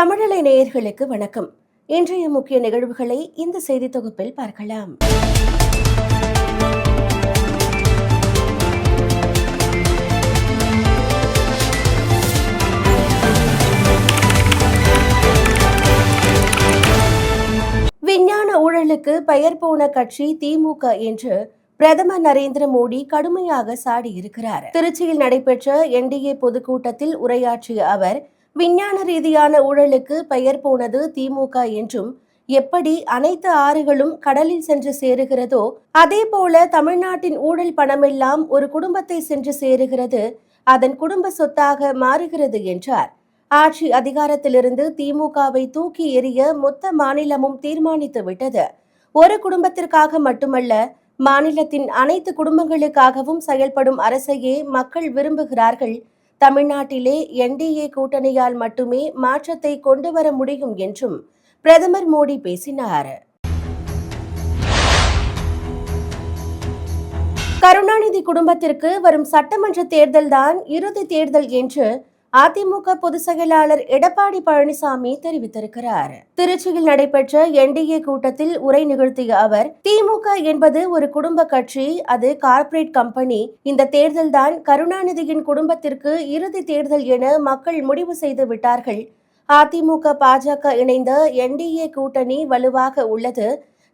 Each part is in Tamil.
தமிழலை நேயர்களுக்கு வணக்கம். இன்றைய முக்கிய நிகழ்வுகளை இந்த செய்தி தொகுப்பில் பார்க்கலாம். விஞ்ஞான ஊழலுக்கு பெயர் போன கட்சி திமுக என்று பிரதமர் நரேந்திர மோடி கடுமையாக சாடியிருக்கிறார். திருச்சியில் நடைபெற்ற என்டிஏ பொதுக்கூட்டத்தில் உரையாற்றிய அவர், விஞ்ஞான ரீதியான ஊழலுக்கு பெயர் போனது திமுக என்றும், எப்படி அனைத்து ஆறுகளும் கடலில் சென்று சேருகிறதோ அதேபோல தமிழ்நாட்டின் ஊழல் பணமெல்லாம் ஒரு குடும்பத்தை சென்று சேருகிறது, அதன் குடும்ப சொத்தாக மாறுகிறது என்றார். ஆட்சி அதிகாரத்திலிருந்து திமுகவை தூக்கி எறிய மொத்த மாநிலமும் தீர்மானித்து விட்டது. ஒரு குடும்பத்திற்காக மட்டுமல்ல, மாநிலத்தின் அனைத்து குடும்பங்களுக்காகவும் செயல்படும் அரசையே மக்கள் விரும்புகிறார்கள். தமிழ்நாட்டிலே என்டிஏ கூட்டணியால் மட்டுமே மாற்றத்தை கொண்டு வர முடியும் என்றும் பிரதமர் மோடி பேசினார். கருணாநிதி குடும்பத்திற்கு வரும் சட்டமன்ற தேர்தல்தான் இறுதி தேர்தல் என்று அதிமுக பொதுச் செயலாளர் எடப்பாடி பழனிசாமி தெரிவித்திருக்கிறார். திருச்சியில் நடைபெற்ற என்டிஏ கூட்டத்தில் உரை நிகழ்த்திய அவர், திமுக என்பது ஒரு குடும்ப கட்சி, அது கார்ப்பரேட் கம்பெனி. இந்த தேர்தல்தான் கருணாநிதியின் குடும்பத்திற்கு இறுதி தேர்தல் என மக்கள் முடிவு செய்து விட்டார்கள். அதிமுக பாஜக இணைந்த என்டிஏ கூட்டணி வலுவாக உள்ளது.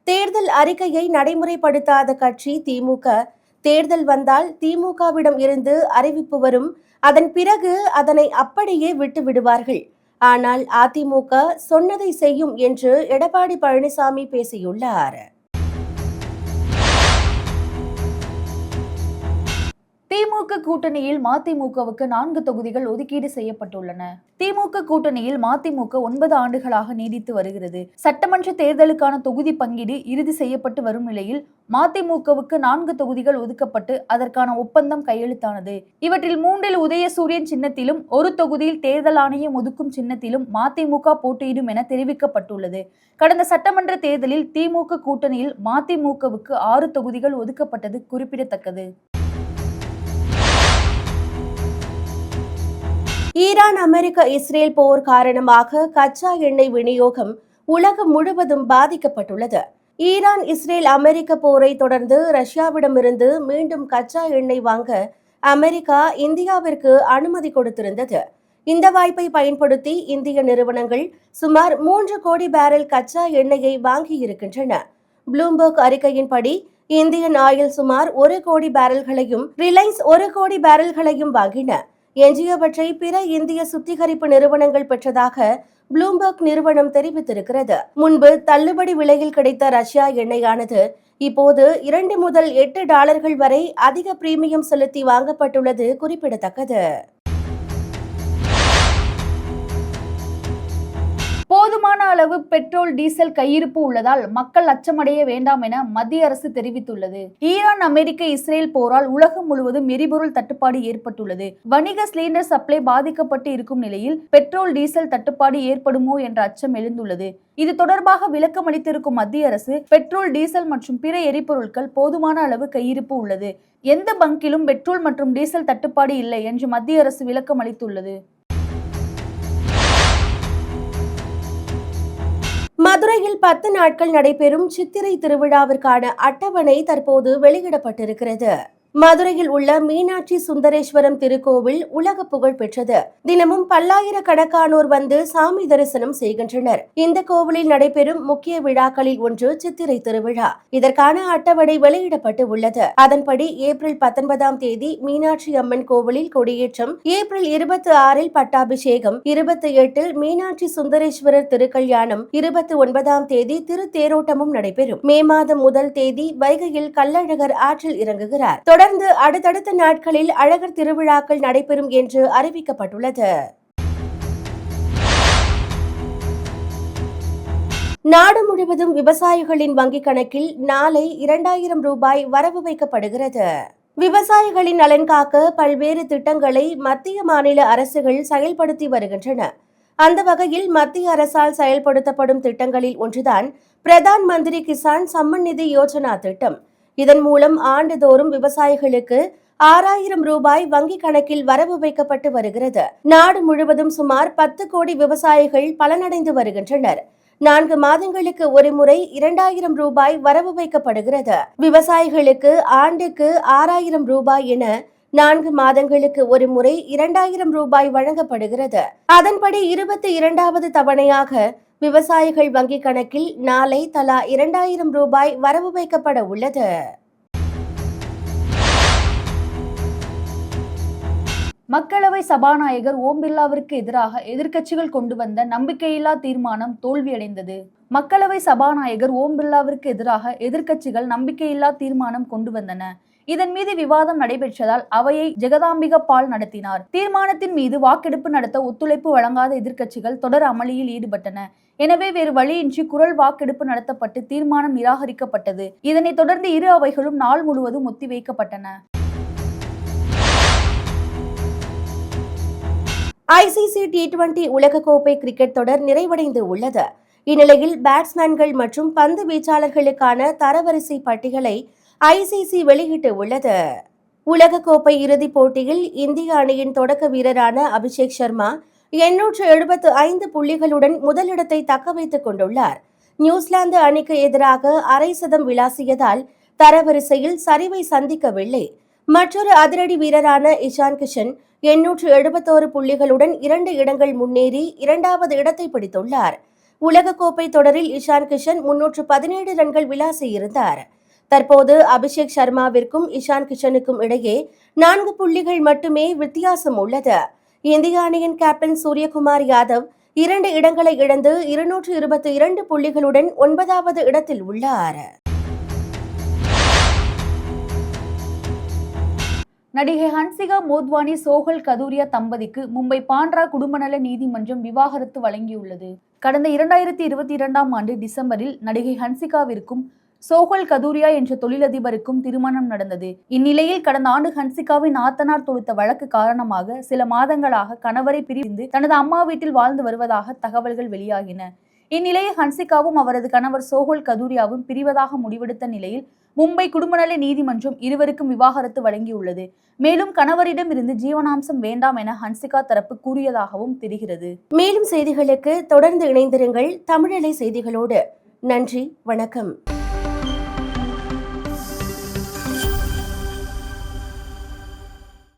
தேர்தல் அறிக்கையை நடைமுறைப்படுத்தாத கட்சி திமுக. தேர்தல் வந்தால் திமுகவிடம் இருந்து அறிவிப்பு வரும், அதன் பிறகு அதனை அப்படியே விட்டு விடுவார்கள். ஆனால் அதிமுக சொன்னதை செய்யும் என்று எடப்பாடி பழனிசாமி பேசியுள்ளார். திமுக கூட்டணியில் மதிமுகவுக்கு 4 தொகுதிகள் ஒதுக்கீடு செய்யப்பட்டுள்ளன. திமுக கூட்டணியில் மதிமுக 9 ஆண்டுகளாக நீடித்து வருகிறது. சட்டமன்ற தேர்தலுக்கான தொகுதி பங்கீடு இறுதி செய்யப்பட்டு வரும் நிலையில் மதிமுகவுக்கு 4 தொகுதிகள் ஒதுக்கப்பட்டு அதற்கான ஒப்பந்தம் கையெழுத்தானது. இவற்றில் 3இல் உதயசூரியன் சின்னத்திலும், ஒரு தொகுதியில் தேர்தல் ஆணையம் ஒதுக்கும் சின்னத்திலும் மதிமுக போட்டியிடும் என தெரிவிக்கப்பட்டுள்ளது. கடந்த சட்டமன்ற தேர்தலில் திமுக கூட்டணியில் மதிமுகவுக்கு 6 தொகுதிகள் ஒதுக்கப்பட்டது குறிப்பிடத்தக்கது. ஈரான் அமெரிக்க இஸ்ரேல் போர் காரணமாக கச்சா எண்ணெய் விநியோகம் உலகம் முழுவதும் பாதிக்கப்பட்டுள்ளது. ஈரான் இஸ்ரேல் அமெரிக்க போரை தொடர்ந்து ரஷ்யாவிடமிருந்து மீண்டும் கச்சா எண்ணெய் வாங்க அமெரிக்கா இந்தியாவிற்கு அனுமதி கொடுத்திருந்தது. இந்த வாய்ப்பை பயன்படுத்தி இந்திய நிறுவனங்கள் சுமார் 3 கோடி பேரல் கச்சா எண்ணெயை வாங்கியிருக்கின்றன. ப்ளூம்பர்க் அறிக்கையின்படி இந்தியன் ஆயில் சுமார் 1 கோடி பேரல்களையும், ரிலையன்ஸ் 1 கோடி பேரல்களையும் வாங்கின. எஞ்சியவற்றை பிற இந்திய சுத்திகரிப்பு நிறுவனங்கள் பெற்றதாக ப்ளூம்பர்க் நிறுவனம் தெரிவித்திருக்கிறது. முன்பு தள்ளுபடி விலையில் கிடைத்த ரஷ்யா எண்ணெயானது இப்போது $2 முதல் $8 வரை அதிக பிரீமியம் செலுத்தி வாங்கப்பட்டுள்ளது குறிப்பிடத்தக்கது. போதுமான அளவு பெட்ரோல், டீசல் கையிருப்பு உள்ளதால் மக்கள் அச்சமடைய வேண்டாம் என மத்திய அரசு தெரிவித்துள்ளது. ஈரான் அமெரிக்க இஸ்ரேல் போரால் உலகம் முழுவதும் எரிபொருள் தட்டுப்பாடு ஏற்பட்டுள்ளது. வணிக சிலிண்டர் சப்ளை பாதிக்கப்பட்டு இருக்கும் நிலையில் பெட்ரோல், டீசல் தட்டுப்பாடு ஏற்படுமோ என்ற அச்சம் எழுந்துள்ளது. இது தொடர்பாக விளக்கம் அளித்திருக்கும் மத்திய அரசு, பெட்ரோல், டீசல் மற்றும் பிற எரிபொருட்கள் போதுமான அளவு கையிருப்பு உள்ளது. எந்த பங்கிலும் பெட்ரோல் மற்றும் டீசல் தட்டுப்பாடு இல்லை என்று மத்திய அரசு விளக்கம் அளித்துள்ளது. மதுரையில் 10 நாட்கள் நடைபெறும் சித்திரை திருவிழாவிற்கான அட்டவணை தற்போது வெளியிடப்பட்டிருக்கிறது. மதுரையில் உள்ள மீனாட்சி சுந்தரேஸ்வரம் திருக்கோவில் உலக புகழ் பெற்றது. தினமும் பல்லாயிரக்கணக்கானோர் வந்து சாமி தரிசனம் செய்கின்றனர். இந்த கோவிலில் நடைபெறும் முக்கிய விழாக்களில் ஒன்று சித்திரை திருவிழா. இதற்கான அட்டவணை வெளியிடப்பட்டு உள்ளது. அதன்படி ஏப்ரல் 19ஆம் தேதி மீனாட்சி அம்மன் கோவிலில் கொடியேற்றம், ஏப்ரல் 26இல் பட்டாபிஷேகம், 28இல் மீனாட்சி சுந்தரேஸ்வரர் திருக்கல்யாணம், 29ஆம் தேதி திருத்தேரோட்டமும் நடைபெறும். மே மாதம் 1 தேதி வைகையில் கள்ளழகர் ஆற்றில் இறங்குகிறார். தொடர்ந்து அடுத்தடுத்த நாட்களில் அழகர் திருவிழாக்கள் நடைபெறும் என்று அறிவிக்கப்பட்டுள்ளது. நாடு முழுவதும் விவசாயிகளின் வங்கிக் கணக்கில் நாளை 2000 ரூபாய் வரவு வைக்கப்படுகிறது. விவசாயிகளின் நலன் காக்க பல்வேறு திட்டங்களை மத்திய, மாநில அரசுகள் செயல்படுத்தி வருகின்றன. அந்த வகையில் மத்திய அரசால் செயல்படுத்தப்படும் திட்டங்களில் ஒன்றுதான் பிரதான் மந்திரி கிசான் சம்மன் நிதி யோஜனா திட்டம். இதன் மூலம் ஆண்டுதோறும் விவசாயிகளுக்கு 6,000 ரூபாய் வங்கிக் கணக்கில் வரவு வைக்கப்பட்டு வருகிறது. நாடு முழுவதும் சுமார் 10 கோடி விவசாயிகள் பலனடைந்து வருகின்றனர். 4 மாதங்களுக்கு ஒருமுறை 2,000 ரூபாய் வரவு வைக்கப்படுகிறது. விவசாயிகளுக்கு ஆண்டுக்கு 6,000 ரூபாய் என 4 மாதங்களுக்கு ஒருமுறை 2,000 ரூபாய் வழங்கப்படுகிறது. அதன்படி 22வது தவணையாக விவசாயிகள் வங்கிக் கணக்கில் நாளை தலா 2,000 ரூபாய் வரவு வைக்கப்பட உள்ளது. மக்களவை சபாநாயகர் ஓம் பிர்லாவிற்கு எதிராக எதிர்க்கட்சிகள் கொண்டு வந்த நம்பிக்கையில்லா தீர்மானம் தோல்வியடைந்தது. மக்களவை சபாநாயகர் ஓம் பிர்லாவிற்கு எதிராக எதிர்க்கட்சிகள் நம்பிக்கையில்லா தீர்மானம் கொண்டு வந்தன. இதன் மீது விவாதம் நடைபெற்றதால் அவையை ஜெகதாம்பிகா பால் நடத்தினார். தீர்மானத்தின் மீது வாக்கெடுப்பு நடத்த ஒத்துழைப்பு வழங்காத எதிர்க்கட்சிகள் தொடர் அமளியில் ஈடுபட்டன. எனவே வேறு வழியின்றி குரல் வாக்கெடுப்பு நடத்தப்பட்டு தீர்மானம் நிராகரிக்கப்பட்டது. இதனைத் தொடர்ந்து இரு அவைகளும் நாள் முழுவதும் ஒத்திவைக்கப்பட்டன. ICC T20 உலகக்கோப்பை கிரிக்கெட் தொடர் நிறைவடைந்து உள்ளது. இந்நிலையில் பேட்ஸ்மேன்கள் மற்றும் பந்து வீச்சாளர்களுக்கான தரவரிசை பட்டியலை ICC வெளியிட்டு உள்ளது. உலகக்கோப்பை இறுதிப் போட்டியில் இந்திய அணியின் தொடக்க வீரரான அபிஷேக் சர்மா 875 புள்ளிகளுடன் முதலிடத்தை தக்க வைத்துக் கொண்டுள்ளார். நியூசிலாந்து அணிக்கு எதிராக அரை சதம் விளாசியதால் தரவரிசையில் சரிவை சந்திக்கவில்லை. மற்றொரு அதிரடி வீரரான இஷான் கிஷன் 871 புள்ளிகளுடன் 2 இடங்கள் முன்னேறி 2வது இடத்தை பிடித்துள்ளார். உலகக்கோப்பை தொடரில் இஷான் கிஷன் 317 ரன்கள் விளாசியிருந்தார். தற்போது அபிஷேக் சர்மாவிற்கும் இஷான் கிஷனுக்கும் இடையே 4 புள்ளிகள் மட்டுமே வித்தியாசம் உள்ளது. இந்திய அணியின் கேப்டன் சூரியகுமார் யாதவ் 2 இடங்களை இழந்து 222 புள்ளிகளுடன் 9வது இடத்தில் உள்ளார். நடிகை ஹன்சிகா மோத்வானி சோஹல் கதூரியா தம்பதிக்கு மும்பை பாண்ட்ரா குடும்பநல நீதிமன்றம் விவாகரத்து வழங்கியுள்ளது. கடந்த 2022ஆம் ஆண்டு டிசம்பரில் நடிகை ஹன்சிகாவிற்கும் சோஹல் கதூரியா என்ற தொழிலதிபருக்கும் திருமணம் நடந்தது. இந்நிலையில் கடந்த ஆண்டு ஹன்சிகாவின் நாத்தனார் தொடுத்த வழக்கு காரணமாக சில மாதங்களாக கணவரை பிரிந்து தனது அம்மா வீட்டில் வாழ்ந்து வருவதாக தகவல்கள் வெளியாகின. இந்நிலையில் ஹன்சிகாவும் அவரது கணவர் சோஹல் கதூரியாவும் பிரிவதாக முடிவெடுத்த நிலையில் மும்பை குடும்பநல நீதிமன்றம் இருவருக்கும் விவாகரத்து வழங்கியுள்ளது. மேலும் கணவரிடம் இருந்து ஜீவனாம்சம் வேண்டாம் என ஹன்சிகா தரப்பு கூறியதாகவும் தெரிகிறது. மேலும் செய்திகளுக்கு தொடர்ந்து இணைந்திருங்கள் தமிழலை செய்திகளோடு. நன்றி, வணக்கம்.